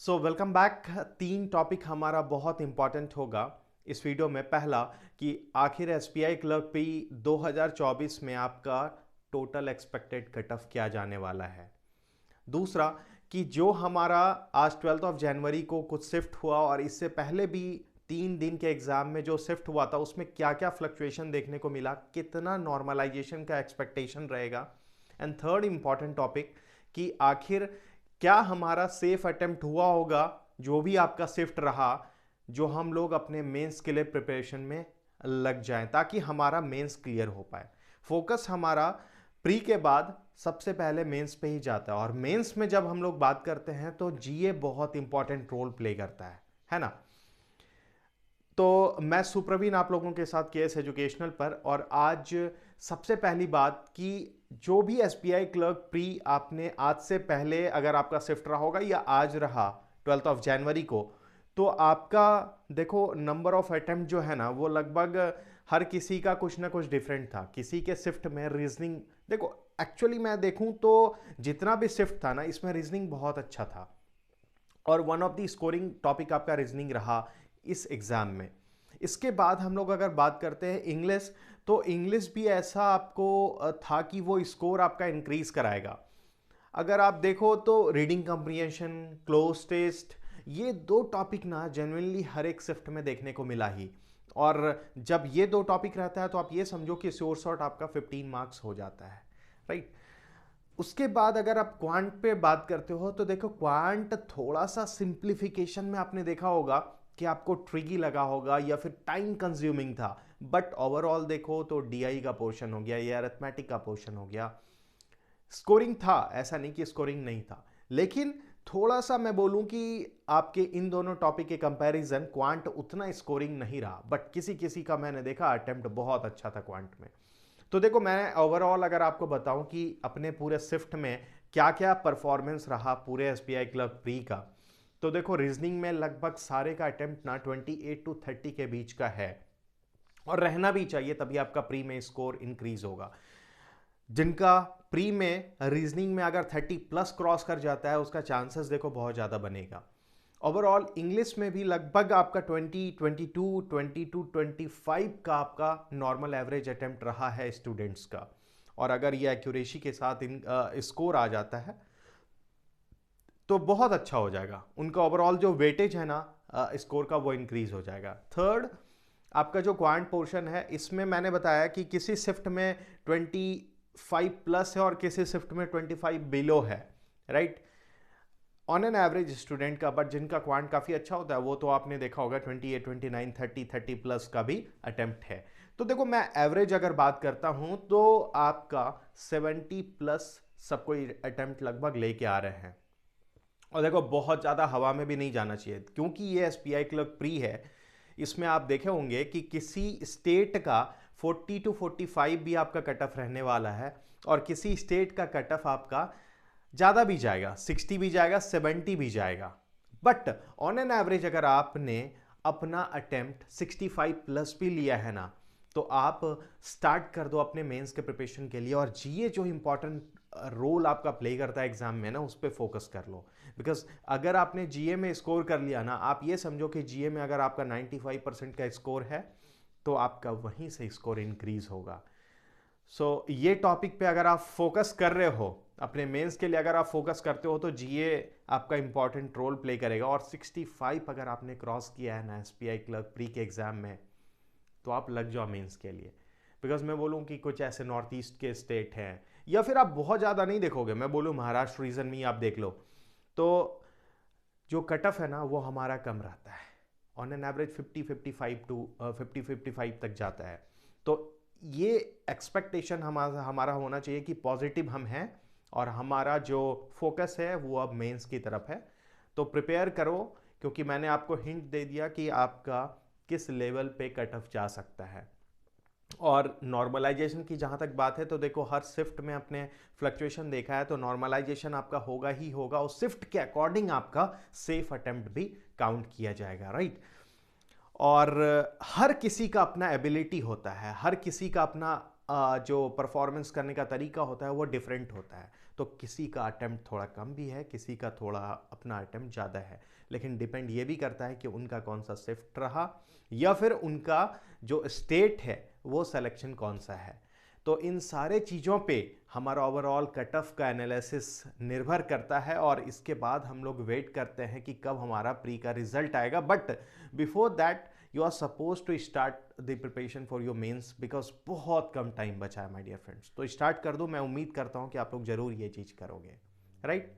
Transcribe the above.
So welcome back. तीन topic हमारा बहुत इंपॉर्टेंट होगा इस वीडियो में। पहला कि आखिर एसबीआई क्लर्क पी 2024 में आपका टोटल एक्सपेक्टेड कट ऑफ क्या जाने वाला है। दूसरा कि जो हमारा आज 12 जनवरी को कुछ शिफ्ट हुआ और इससे पहले भी 3 दिन के एग्जाम में जो शिफ्ट हुआ था उसमें क्या क्या फ्लक्चुएशन देखने को मिला, कितना नॉर्मलाइजेशन का एक्सपेक्टेशन रहेगा। एंड थर्ड इंपॉर्टेंट टॉपिक कि आखिर क्या हमारा सेफ अटेम्प्ट हुआ होगा, जो भी आपका शिफ्ट रहा, जो हम लोग अपने मेंस के लिए प्रिपरेशन में लग जाएं ताकि हमारा मेंस क्लियर हो पाए। फोकस हमारा प्री के बाद सबसे पहले मेंस पे ही जाता है और मेंस में जब हम लोग बात करते हैं तो जीए बहुत इंपॉर्टेंट रोल प्ले करता है ना। तो मैं सुप्रवीण आप लोगों के साथ केएस एजुकेशनल पर, और आज सबसे पहली बात कि जो भी एसबीआई क्लर्क प्री आपने आज से पहले अगर आपका शिफ्ट रहा होगा या आज रहा 12 जनवरी को, तो आपका देखो नंबर ऑफ अटेम्प्ट जो है ना वो लगभग हर किसी का कुछ ना कुछ डिफरेंट था। किसी के शिफ्ट में रीजनिंग, देखो एक्चुअली मैं देखूं तो जितना भी शिफ्ट था ना इसमें रीजनिंग बहुत अच्छा था और one of the scoring topic आपका रीजनिंग रहा इस एग्जाम में। इसके बाद हम लोग अगर बात करते हैं इंग्लिश, तो इंग्लिश भी ऐसा आपको था कि वो स्कोर आपका इंक्रीज कराएगा। अगर आप देखो तो रीडिंग कम्प्रीहेंशन, क्लोज टेस्ट, ये दो टॉपिक ना जेन्युइनली हर एक शिफ्ट में देखने को मिला ही। और जब ये दो टॉपिक रहता है तो आप ये समझो कि श्योर शॉट आपका 15 मार्क्स हो जाता है, राइट। उसके बाद अगर आप क्वांट पे बात करते हो तो देखो क्वांट थोड़ा सा सिंप्लीफिकेशन में आपने देखा होगा कि आपको ट्रिकी लगा होगा या फिर टाइम कंज्यूमिंग था, बट ओवरऑल देखो तो डीआई का पोर्शन हो गया या अरिथमेटिक का पोर्शन हो गया, स्कोरिंग था। ऐसा नहीं कि स्कोरिंग नहीं था, लेकिन थोड़ा सा मैं बोलूं कि आपके इन दोनों टॉपिक के कंपैरिजन क्वांट उतना स्कोरिंग नहीं रहा, बट किसी किसी का मैंने देखा अटेम्प्ट बहुत अच्छा था क्वांट में। तो देखो मैं ओवरऑल अगर आपको बताऊं कि अपने पूरे शिफ्ट में क्या क्या परफॉर्मेंस रहा पूरे एसबीआई क्लर्क प्री का, तो देखो रीजनिंग में लगभग सारे का अटेम्प्ट ना 28 to 30 के बीच का है और रहना भी चाहिए, तभी आपका प्री में स्कोर इंक्रीज होगा। जिनका प्री में रीजनिंग में अगर 30 प्लस क्रॉस कर जाता है उसका चांसेस देखो बहुत ज़्यादा बनेगा। ओवरऑल इंग्लिश में भी लगभग आपका 20, 22, 22, 25 का आपका नॉर्मल एवरेज अटेम्प्ट रहा है स्टूडेंट्स का। और अगर ये एक्यूरेसी के साथ इन स्कोर आ जाता है तो बहुत अच्छा हो जाएगा, उनका ओवरऑल जो वेटेज है ना स्कोर का वो इंक्रीज हो जाएगा। थर्ड, आपका जो क्वांट पोर्शन है इसमें मैंने बताया कि किसी शिफ्ट में 25 प्लस है और किसी शिफ्ट में 25 बिलो है, right, on an average student का। बट जिनका क्वांट काफ़ी अच्छा होता है वो तो आपने देखा होगा 28, 29, 30 प्लस का भी अटेम्प्ट है। तो देखो मैं एवरेज अगर बात करता हूं तो आपका 70 प्लस सब कोई अटेम्प्ट लगभग लेके आ रहे हैं। और देखो बहुत ज़्यादा हवा में भी नहीं जाना चाहिए क्योंकि ये एसबीआई क्लर्क प्री है। इसमें आप देखे होंगे कि किसी स्टेट का 40 to 45 भी आपका कट ऑफ रहने वाला है और किसी स्टेट का कट ऑफ आपका ज़्यादा भी जाएगा, 60 भी जाएगा, 70 भी जाएगा। बट ऑन एन एवरेज अगर आपने अपना अटेम्प्ट 65 प्लस भी लिया है ना तो आप स्टार्ट कर दो अपने मेंस के प्रिपरेशन के लिए। और जीए जो इंपॉर्टेंट रोल आपका प्ले करता है एग्जाम में ना उस पर फोकस कर लो, बिकॉज अगर आपने जीए में स्कोर कर लिया ना, आप ये समझो कि जीए में अगर आपका 95% का स्कोर है तो आपका वहीं से स्कोर इंक्रीज होगा। सो ये टॉपिक पे अगर आप फोकस कर रहे हो अपने मेंस के लिए, अगर आप फोकस करते हो तो जीए आपका इंपॉर्टेंट रोल प्ले करेगा। और 65 अगर आपने क्रॉस किया है ना एसबीआई क्लर्क प्री के एग्जाम में तो आप लग जाओ मेंस के लिए। बिकॉज मैं बोलूँ कि कुछ ऐसे नॉर्थ ईस्ट के स्टेट हैं या फिर आप बहुत ज़्यादा नहीं देखोगे, मैं बोलूँ महाराष्ट्र रीजन में ही आप देख लो तो जो कट ऑफ है ना वो हमारा कम रहता है, ऑन एन एवरेज 50-55 तक जाता है। तो ये एक्सपेक्टेशन हमारा होना चाहिए कि पॉजिटिव हम हैं और हमारा जो फोकस है वो अब मेंस की तरफ है। तो प्रिपेयर करो क्योंकि मैंने आपको हिंट दे दिया कि आपका किस लेवल पे कट ऑफ जा सकता है। और नॉर्मलाइजेशन की जहाँ तक बात है तो देखो हर शिफ्ट में अपने फ्लक्चुएशन देखा है तो नॉर्मलाइजेशन आपका होगा ही होगा, उस शिफ्ट के अकॉर्डिंग आपका सेफ अटेम्प्ट भी काउंट किया जाएगा, राइट। और हर किसी का अपना एबिलिटी होता है, हर किसी का अपना जो परफॉर्मेंस करने का तरीका होता है वो डिफरेंट होता है। तो किसी का अटेम्प्ट थोड़ा कम भी है, किसी का थोड़ा अपना अटेम्प्ट ज़्यादा है, लेकिन डिपेंड ये भी करता है कि उनका कौन सा शिफ्ट रहा या फिर उनका जो स्टेट है वो सिलेक्शन कौन सा है। तो इन सारे चीज़ों पे हमारा ओवरऑल कट ऑफ का एनालिसिस निर्भर करता है और इसके बाद हम लोग वेट करते हैं कि कब हमारा प्री का रिजल्ट आएगा। But before that you are suppose to start the preparation for your mains, because बहुत कम टाइम बचा है माय डियर फ्रेंड्स। तो स्टार्ट कर दो, मैं उम्मीद करता हूँ कि आप लोग ज़रूर ये चीज़ करोगे, राइट।